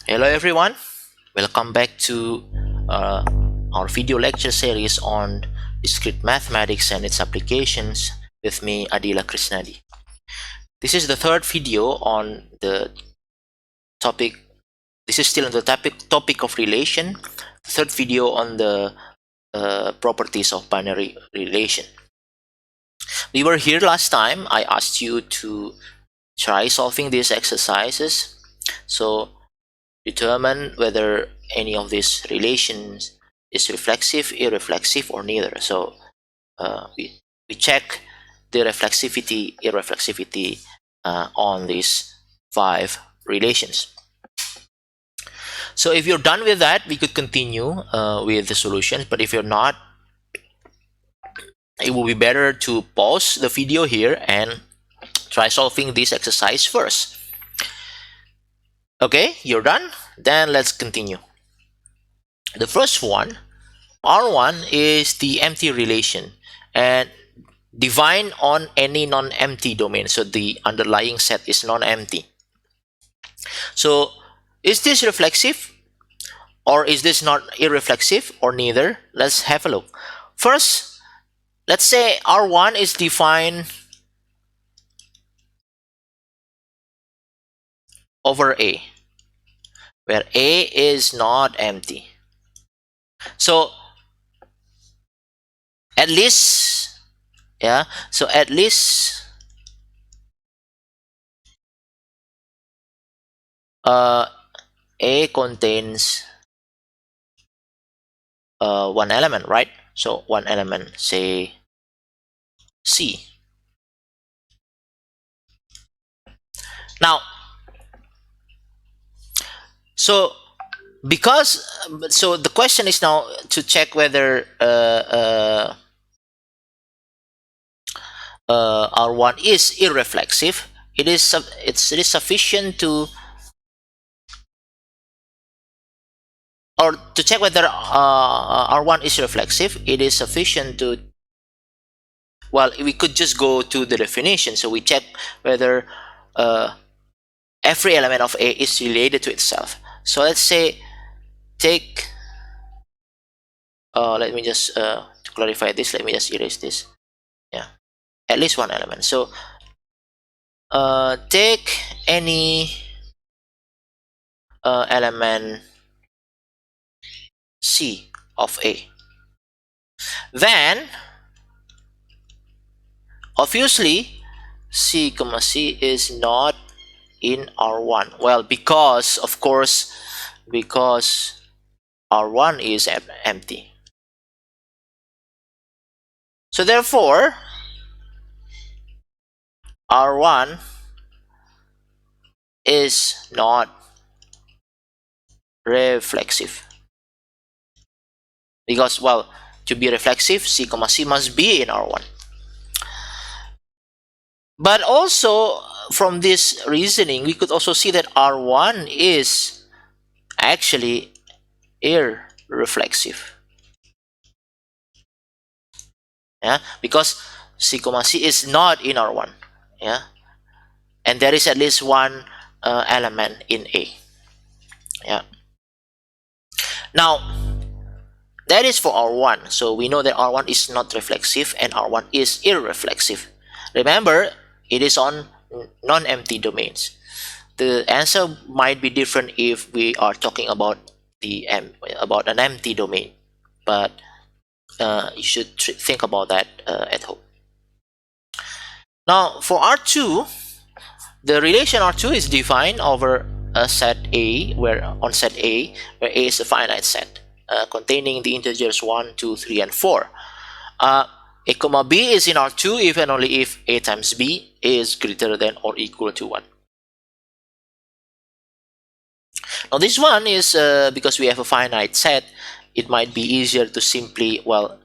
Hello everyone, welcome back to uh, our video lecture series on discrete mathematics and its applications with me Adila Krishnadi. This is the third video on the topic. This is still on the topic of relation. The third video on the properties of binary relation. We were here last time. I asked you to try solving these exercises. So determine whether any of these relations is reflexive, irreflexive, or neither. So we check the irreflexivity on these 5 relations. So if you're done with that, we could continue with the solutions. But if you're not, it will be better to pause the video here and try solving this exercise first. Okay, you're done? Then let's continue. The first one, R1, is the empty relation and define on any non-empty domain. So the underlying set is non-empty. So is this reflexive or is this not irreflexive or neither? Let's have a look. First, let's say R1 is defined over A, where A is not empty. So at least, at least A contains one element, right? So one element, say C. Now, so the question is now to check whether R1 is irreflexive. It is sufficient to, or to check whether R1 is reflexive. It is sufficient to, well, we could just go to the definition. So we check whether every element of A is related to itself. So let's say take let me just to clarify this, let me just erase this. At least one element. So take any element C of A. Then obviously C, C is not in R1. Well, because of course, because R1 is empty. So therefore R1 is not reflexive, because, well, to be reflexive, C, C must be in R1. But also from this reasoning, we could also see that R1 is actually irreflexive. Because C, C is not in R1. And there is at least one element in A. Now that is for R1. So we know that R1 is not reflexive and R1 is irreflexive. Remember, it is on non-empty domains. The answer might be different if we are talking about an empty domain, but you should think about that at home. Now for R2, the relation R2 is defined over a set A, where A is a finite set containing the integers 1, 2, 3, and 4. A comma B is in R2 if and only if A times B is greater than or equal to 1. Now this one is because we have a finite set, it might be easier to simply, well,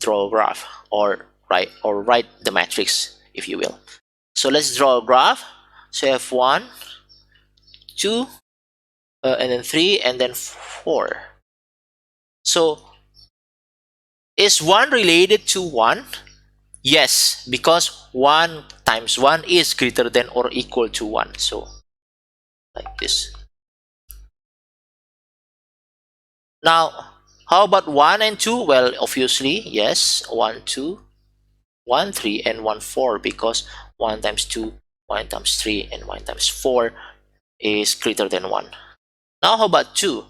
draw a graph or write the matrix, if you will. So let's draw a graph. So you have 1, 2, and then 3, and then 4. So is 1 related to 1? Yes, because 1 times 1 is greater than or equal to 1. So like this. Now, how about 1 and 2? Well, obviously, yes, 1, 2, 1, 3, and 1, 4, because 1 times 2, 1 times 3, and 1 times 4 is greater than 1. Now, how about 2?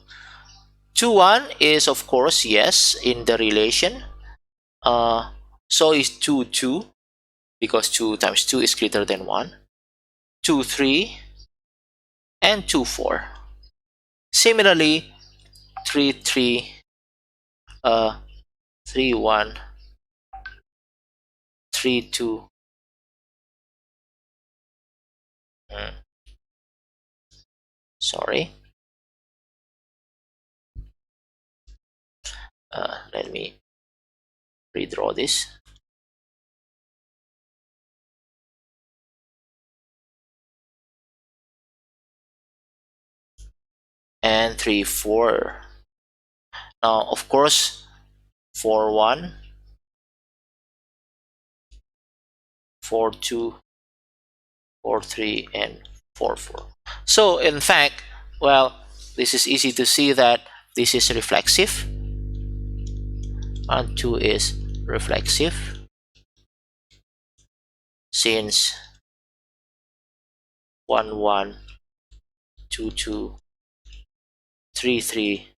2, 1 is, of course, yes, in the relation. So is 2, 2, because 2 times 2 is greater than 1. 2, 3, and 2, 4. Similarly, 3, 3, 3, 1, 3, 2. Sorry. Let me redraw this. And 3, 4. Now, of course, 4, 1, 4, 2, 4, 3, and 4, 4. So, in fact, well, this is easy to see that this is reflexive. And 2 is reflexive, since 1, 1, 2, 2, 3, 3,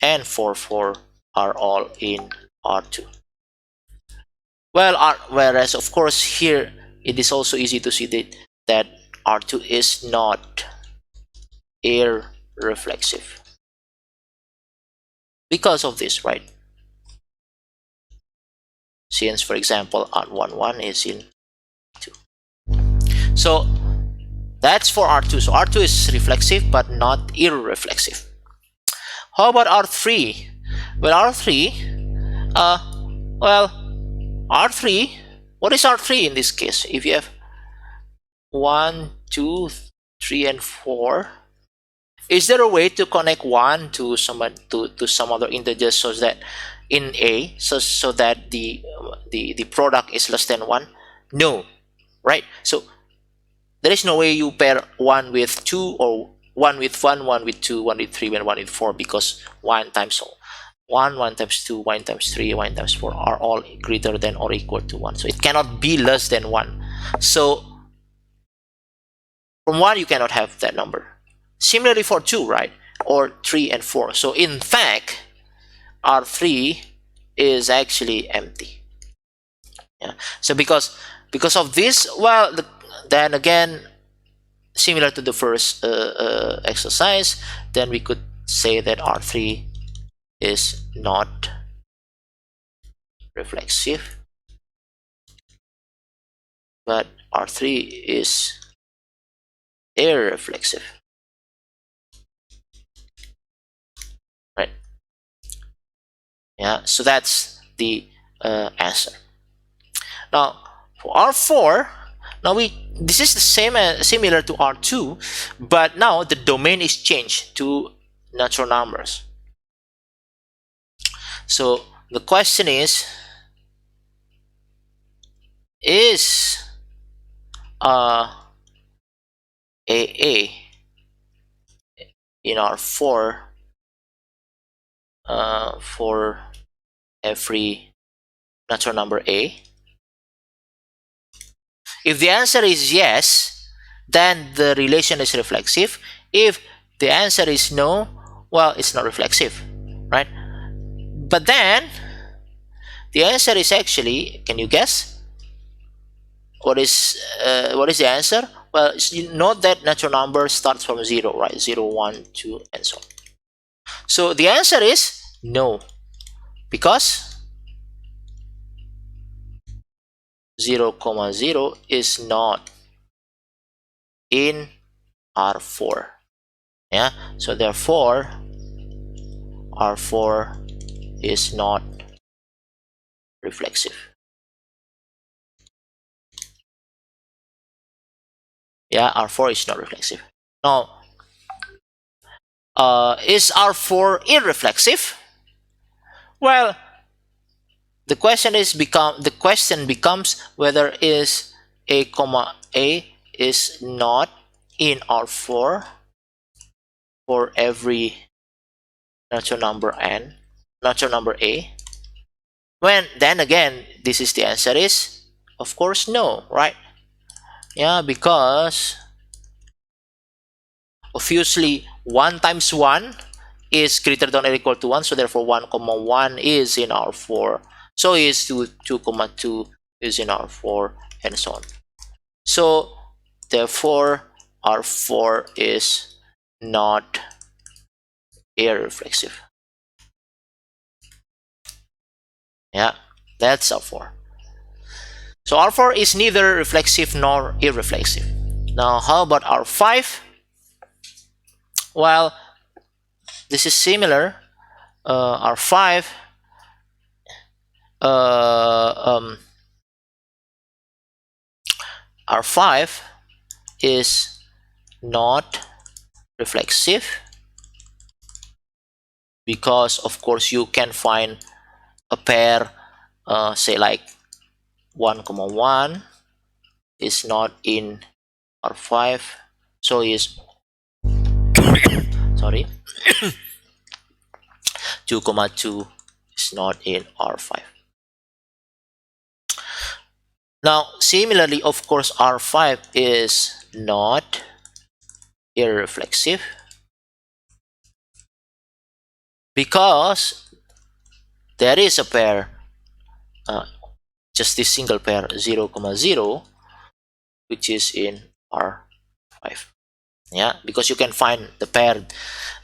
and 4, 4 are all in R2. Well, whereas of course here it is also easy to see that R2 is not air reflexive because of this, right? Since, for example, R1, 1 is in 2. So that's for R2. So R2 is reflexive but not irreflexive. How about R3? Well, R3, R3, what is R3 in this case? If you have 1, 2, 3, and 4, is there a way to connect 1 to some other integer so that in A, so that the product is less than 1? No, right? So there is no way you pair 1 with 2, or 1 with 1, 1 with 2, 1 with 3, and 1 with 4, because 1 times 1, 1 times 2, 1 times 3, 1 times 4 are all greater than or equal to 1. So it cannot be less than 1. So from 1 you cannot have that number. Similarly for 2, right? Or 3 and 4. So in fact, R3 is actually empty. Yeah. So because of this, well, then again, similar to the first exercise, then we could say that R3 is not reflexive, but R3 is air reflexive, right? Yeah, so that's the answer. Now for R4, now this is the same similar to R2, but now the domain is changed to natural numbers. So the question is AA in R4 for every natural number A? If the answer is yes, then the relation is reflexive. If the answer is no, well, it's not reflexive, right? But then the answer is actually, can you guess what is the answer? Well, you note that natural number starts from 0, right? 0, 1, 2, and so on. So the answer is no, because 0, 0 is not in R4. Yeah, so therefore R4 is not reflexive. Yeah, R4 is not reflexive. Now, is R4 irreflexive? Well, the question becomes whether is A comma A is not in R4 for every natural number n, natural number a? When then again, this is the answer is of course no, right? Yeah, because obviously 1 times 1 is greater than or equal to 1, so therefore 1 comma 1 is in R4, so is 2 comma 2 is in R4, and so on. So therefore R4 is not irreflexive. Yeah, that's R4. So R4 is neither reflexive nor irreflexive. Now how about R5? Well, this is similar. R5 R5 is not reflexive because of course you can find a pair, say like 1 comma 1 is not in R5, so is sorry 2 comma 2 is not in R5. Now similarly, of course, R5 is not irreflexive because there is a pair, just this single pair 0 comma 0, which is in R5. Yeah, because you can find the pair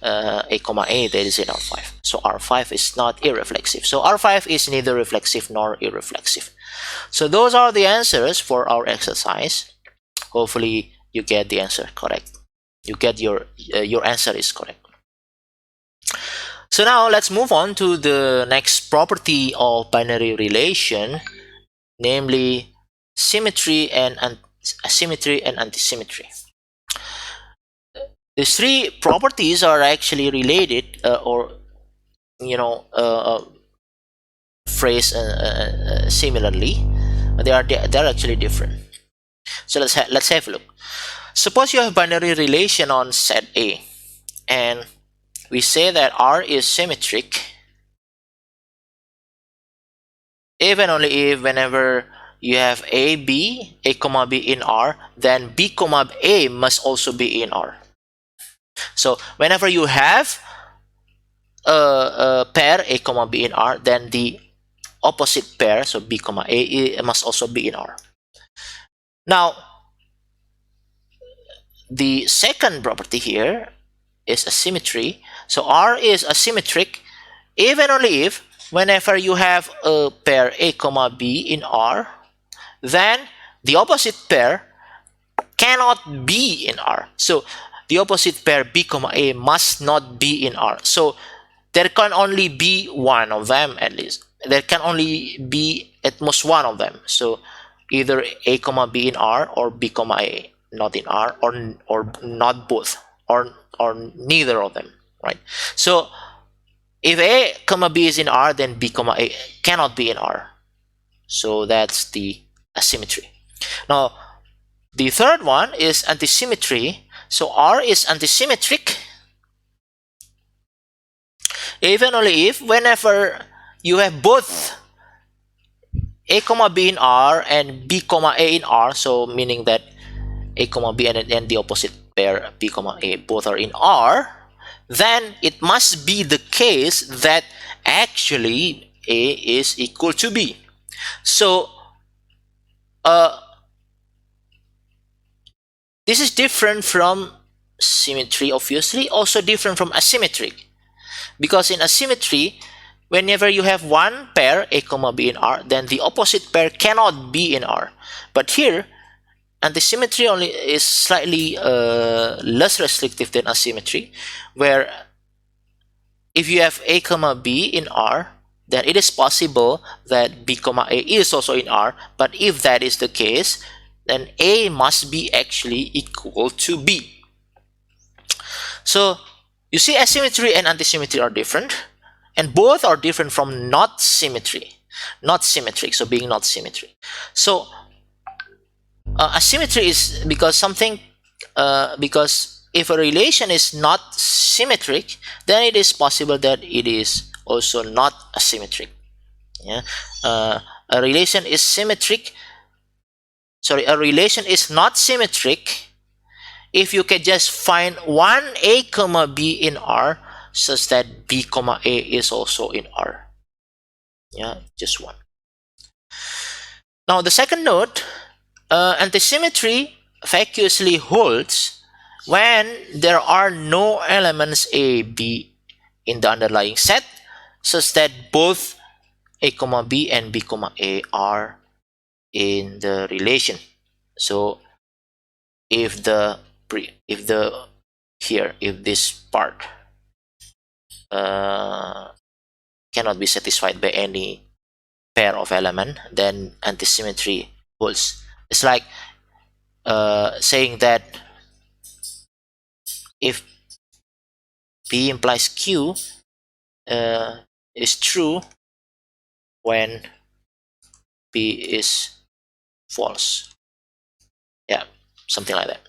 a comma a that is in R5. So R5 is not irreflexive. So R5 is neither reflexive nor irreflexive. So those are the answers for our exercise. Hopefully you get the answer correct. You get your answer is correct. So now let's move on to the next property of binary relation, namely symmetry and asymmetry and antisymmetry. These three properties are actually related, or phrased similarly. They are actually different. So let's have a look. Suppose you have binary relation on set A, and we say that R is symmetric if and only if whenever you have a comma b in R, then b comma a must also be in R. So whenever you have a pair a comma b in R, then the opposite pair, so b comma a, must also be in R. Now the second property here is asymmetry. So R is asymmetric if and only if whenever you have a pair a comma b in R, then the opposite pair cannot be in R. So the opposite pair b comma a must not be in R. So there can only be one of them, at least. There can only be at most one of them. So either a comma b in R or b comma a not in R, or not both, or neither of them, right? So if a comma b is in R, then b comma a cannot be in R. So that's the asymmetry. Now the third one is antisymmetry. So R is antisymmetric if and only if whenever you have both a comma b in R and b comma a in R, so meaning that a comma b and the opposite pair b comma a both are in R, then it must be the case that actually a is equal to b. So this is different from symmetry, obviously, also different from asymmetry, because in asymmetry, whenever you have one pair a comma b in R, then the opposite pair cannot be in R. But here antisymmetry only is slightly less restrictive than asymmetry, where if you have a comma b in R, then it is possible that b comma a is also in R. But if that is the case, then a must be actually equal to b. So you see, asymmetry and antisymmetry are different, and both are different from not symmetric, so being not symmetry. So asymmetry is because something because if a relation is not symmetric, then it is possible that it is also not asymmetric. Yeah, a relation is symmetric. Sorry, a relation is not symmetric if you can just find one a comma b in R such that b comma a is also in R. Yeah, just one. Now the second note, antisymmetry vacuously holds when there are no elements a, b in the underlying set such that both a comma b and b comma a are in the relation. So if the if this part cannot be satisfied by any pair of element, then antisymmetry holds. It's like saying that if P implies Q is true when P is false. Yeah, something like that.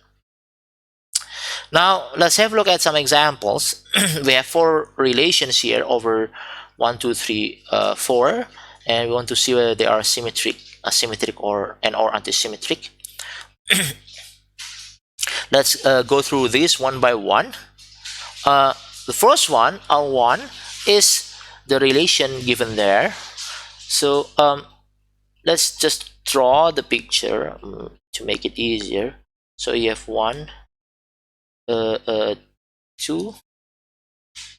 Now let's have a look at some examples. We have four relations here over 1, 2, 3, 4, and we want to see whether they are symmetric, asymmetric, or antisymmetric. Let's go through this one by one. The first one, R1, is the relation given there. So let's just draw the picture to make it easier. So you have 1, 2,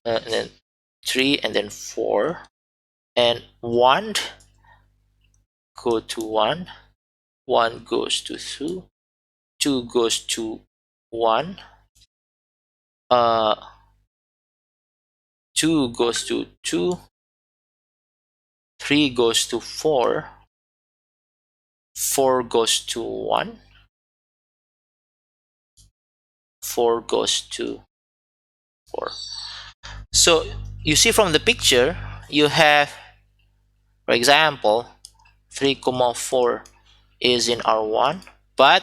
and then 3, and then 4, and 1 go to 1, 1 goes to 2, 2 goes to 1, 2 goes to 2, 3 goes to 4, 4 goes to 1, 4 goes to 4. So you see from the picture, you have, for example, 3, 4 is in R1, but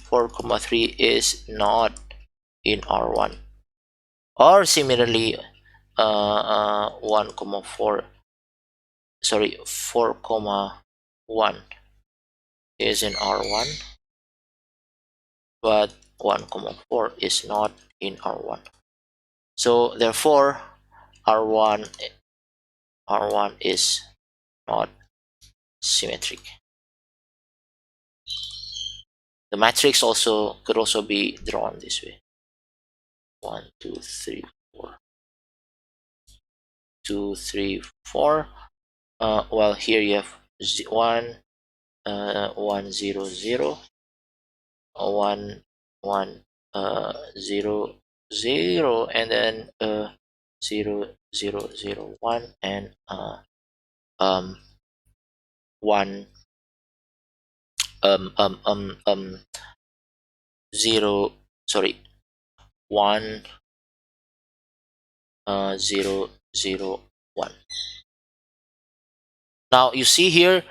4, 3 is not in R1. Or similarly, 1, 4, sorry, 4, 1 is in R1, but 1, 4 is not in R1. So therefore, R1 is not symmetric. The matrix could also be drawn this way: 1, 2, 3, 4, 2, 3, 4. Well, here you have 1, 1, 0, 0, 1, 1, 0, 0, and then 0, 0, 0, 1, and 1, 0, sorry, 1, 0, 0, 1. Now you see here,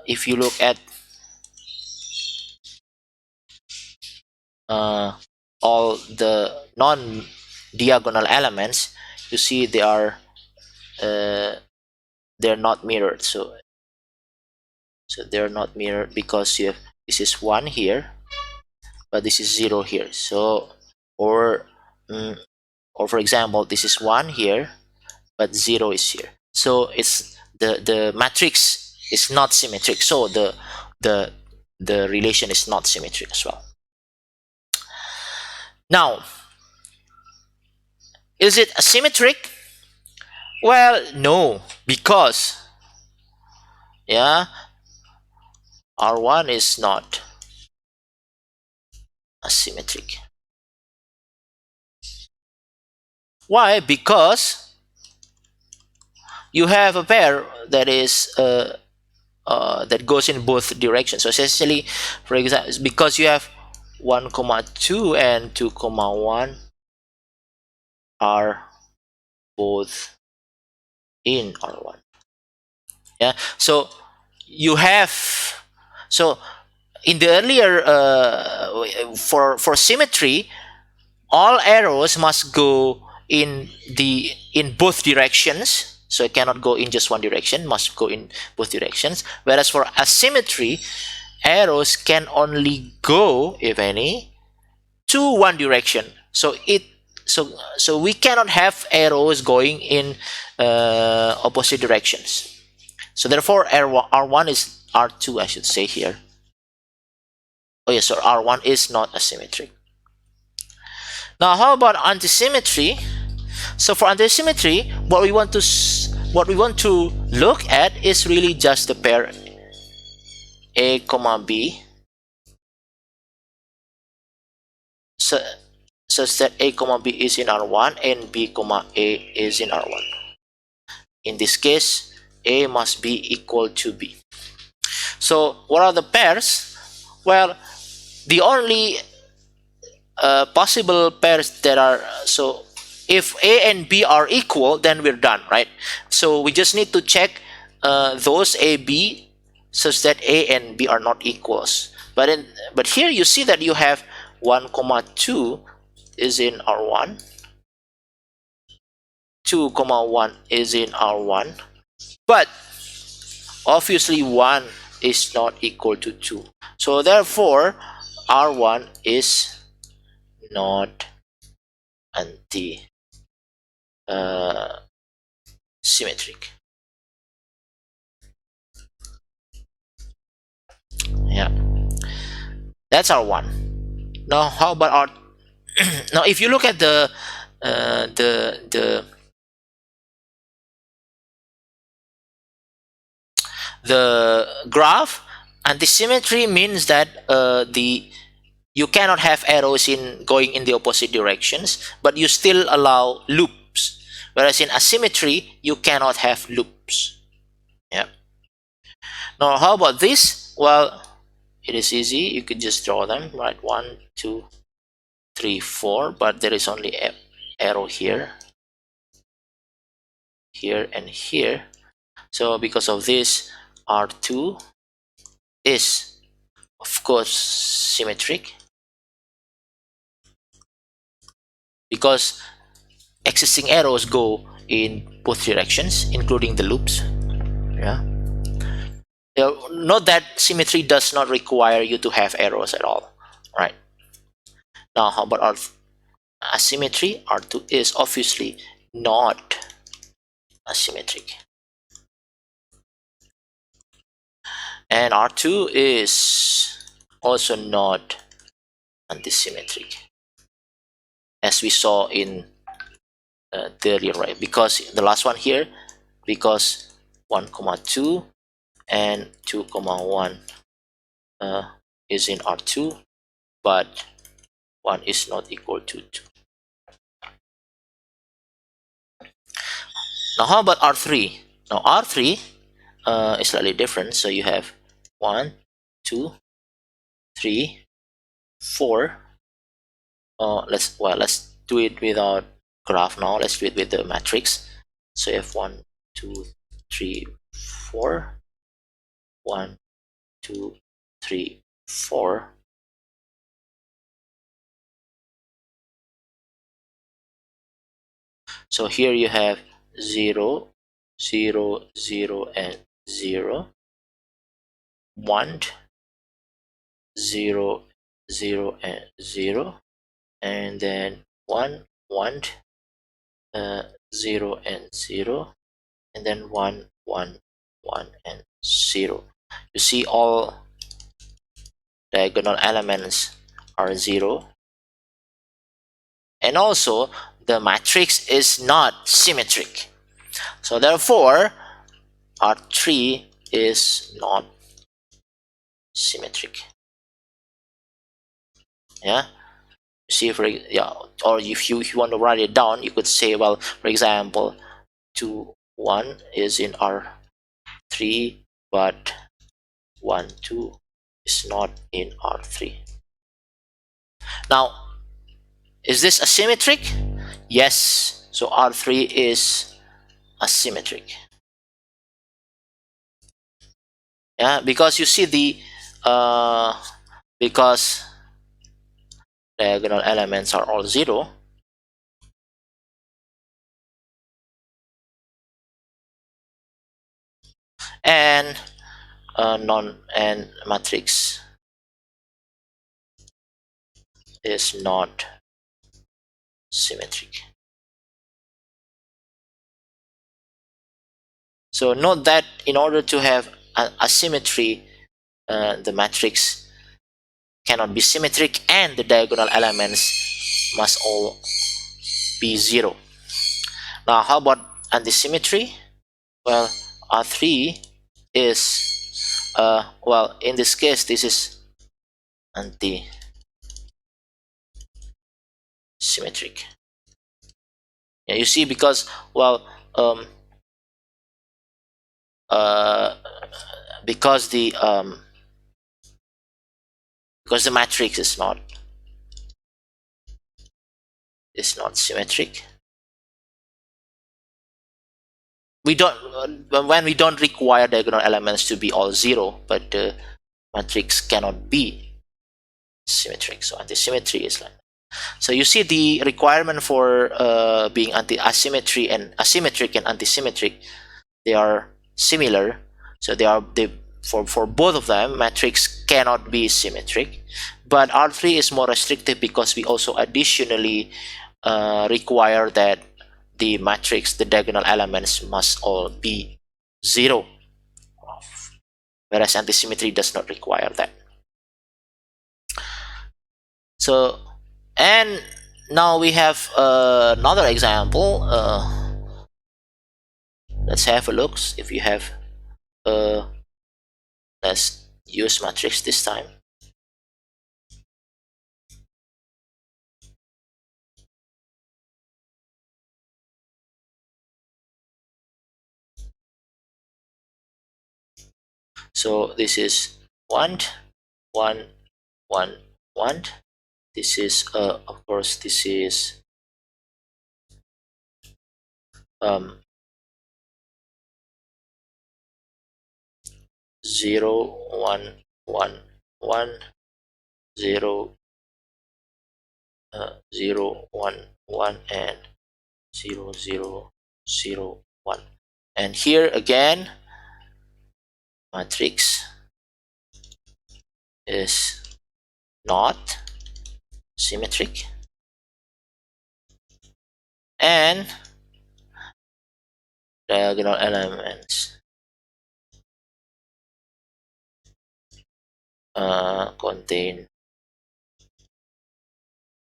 if you look at all the non-diagonal elements, you see they are they're not mirrored. So they're not mirrored because you have, this is 1 here, but this is 0 here. So or for example, this is 1 here, but 0 is here. So it's the matrix is not symmetric. So the relation is not symmetric as well. Now, is it asymmetric? Well, no, because R1 is not asymmetric. Why? Because you have a pair that is that goes in both directions. So essentially, for example, because you have 1, 2 and 2, 1 are both in R1. Yeah. So you have, so in the earlier for symmetry, all arrows must go in both directions, so it cannot go in just one direction, must go in both directions. Whereas for asymmetry, arrows can only go, if any, to one direction. So we cannot have arrows going in opposite directions. So therefore R1 is R2, I should say here. Oh yes, so R1 is not asymmetric. Now how about antisymmetry? So for antisymmetry, what we want to look at is really just the pair A comma B, such that A comma B is in R1 and B comma A is in R1. In this case, A must be equal to B. So what are the pairs? Well, the only possible pairs that are, so if A and B are equal, then we're done, right? So we just need to check those A, B such that A and B are not equals. But here you see that you have 1 comma 2 is in R1, 2 comma 1 is in R1, but obviously 1 is not equal to 2. So therefore R1 is not symmetric. Yeah, that's R1. Now how about R? Now if you look at the graph, antisymmetry means that you cannot have arrows going in the opposite directions, but you still allow loops. Whereas in asymmetry, you cannot have loops. Yeah. Now how about this? Well, it is easy. You could just draw them, right? 1, 2, 3, 4, but there is only an arrow here, here, and here. So because of this, R2 is of course symmetric, because existing arrows go in both directions, including the loops. Yeah. Note that symmetry does not require you to have arrows at all, right? Now how about asymmetry? R2 is obviously not asymmetric, and R2 is also not antisymmetric, as we saw in the earlier, right? Because the last one here, because 1 comma 2 and 2 comma 1 is in R2, but 1 is not equal to 2. Now how about R3? Now R3 is slightly different. So you have 1, 2, 3, 4. Let's do it without graph now. Let's do it with the matrix. So you have 1, 2, 3, 4. 1, 2, 3, 4. So here you have 0, 0, 0, and 0. 1, 0, 0, and 0. And then 1, 1, 0, and 0. And then 1, 1, 1, and 0. You see all diagonal elements are 0. And also the matrix is not symmetric. So therefore R3 is not symmetric. Yeah. See, or if you want to write it down, you could say, well, for example, 2, 1 is in R3, but 1, 2 is not in R3. Now, is this asymmetric? Yes. So R3 is asymmetric. Yeah, because you see the because diagonal elements are all 0, and matrix is not symmetric. So note that in order to have a symmetry, the matrix cannot be symmetric and the diagonal elements must all be 0. Now how about antisymmetry? Well, R3 is well, in this case this is anti-symmetric. Yeah, you see, because well, because the matrix is not symmetric, we don't when we don't require diagonal elements to be all 0, but the matrix cannot be symmetric, so antisymmetry is like that. So you see the requirement for being asymmetric and antisymmetric, they are similar. So for both of them, matrix cannot be symmetric, but R3 is more restrictive because we also additionally require that the matrix, the diagonal elements must all be 0, whereas antisymmetry does not require that. So, and now we have another example. Let's have a look. If you have let's use matrix this time. So this is 1 1 1 1. This is of course this is 0 1 1 1 0 0 1 1 and 0 0 0 1. And here again, matrix is not symmetric, and diagonal elements contain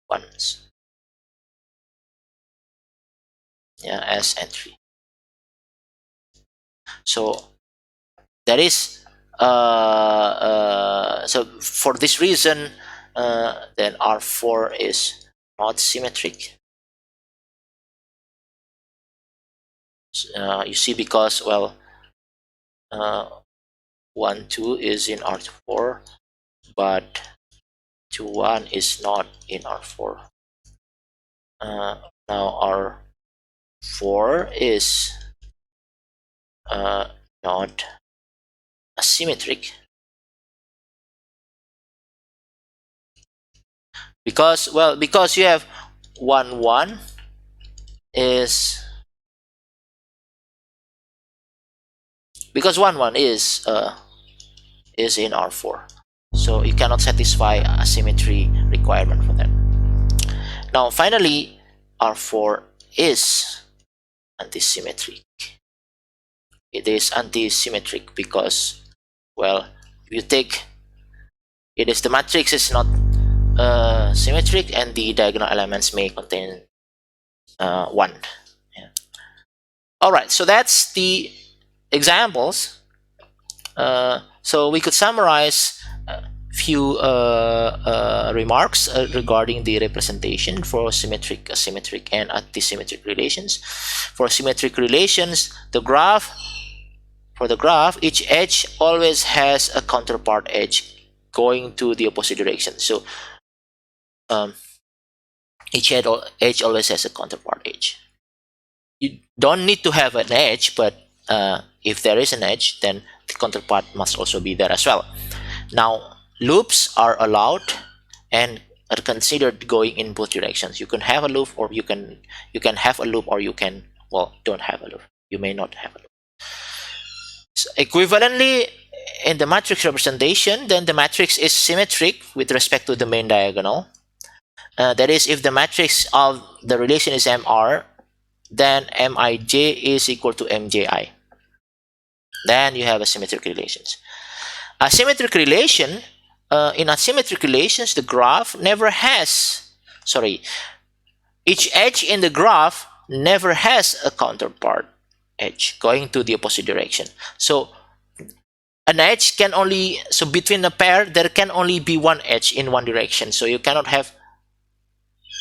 ones, yeah, as entry. So that is so for this reason, then R4 is not symmetric. You see, because well, 1 2 is in R4, but 2 1 is not in R4. Now R4 is not asymmetric because well, because you have 1 1 is because 1 1 is in R4, so you cannot satisfy a symmetry requirement for that. Now finally, R4 is antisymmetric. It is antisymmetric because well, if you take it is the matrix is not symmetric and the diagonal elements may contain 1. Yeah. All right, so that's the examples. So we could summarize a few remarks regarding the representation for symmetric, asymmetric, and antisymmetric relations. For symmetric relations, for the graph, each edge always has a counterpart edge going to the opposite direction. So each edge always has a counterpart edge. You don't need to have an edge, but if there is an edge, then the counterpart must also be there as well. Now loops are allowed and are considered going in both directions. You can have a loop, or you can have a loop, or you can, well, don't have a loop. You may not have a loop. So equivalently, in the matrix representation, then the matrix is symmetric with respect to the main diagonal. That is, if the matrix of the relation is MR, then Mij is equal to Mji. Then you have asymmetric relations. Asymmetric relation, in asymmetric relations, the graph never has, each edge in the graph never has a counterpart edge going to the opposite direction. So an edge can only, so between a pair, there can only be one edge in one direction. So you cannot have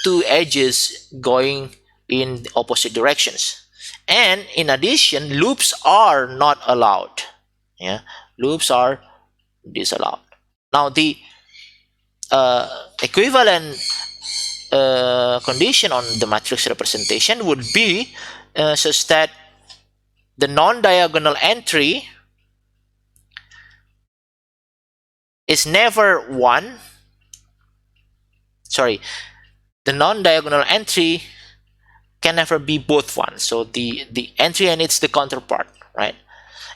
two edges going in opposite directions. And in addition, loops are not allowed. Yeah, loops are disallowed. Now the equivalent condition on the matrix representation would be such that the non-diagonal entry is never one. The non-diagonal entry can never be both one. So the entry and it's the counterpart, right?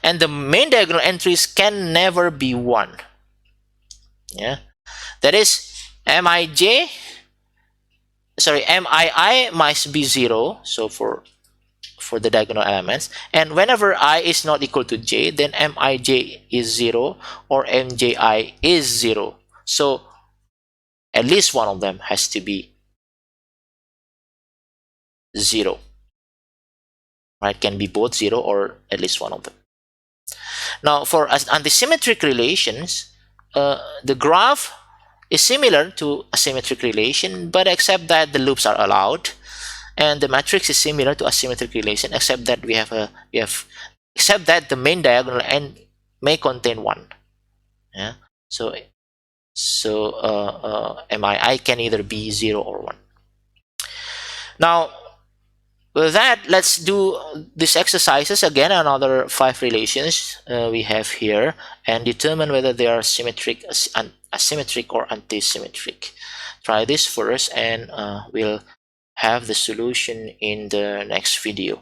And the main diagonal entries can never be one. Yeah, that is, Mii must be 0. So for the diagonal elements, and whenever I is not equal to j, then Mij is 0 or Mji is 0. So at least one of them has to be 0, right? Can be both 0 or at least one of them. Now for antisymmetric relations, the graph is similar to asymmetric relation, but except that the loops are allowed, and the matrix is similar to asymmetric relation, except that except that the main diagonal end may contain 1. Yeah, so Mii can either be 0 or 1. Now with that, let's do these exercises again, another 5 relations we have here, and determine whether they are symmetric, asymmetric, or antisymmetric. Try this first, and we'll have the solution in the next video.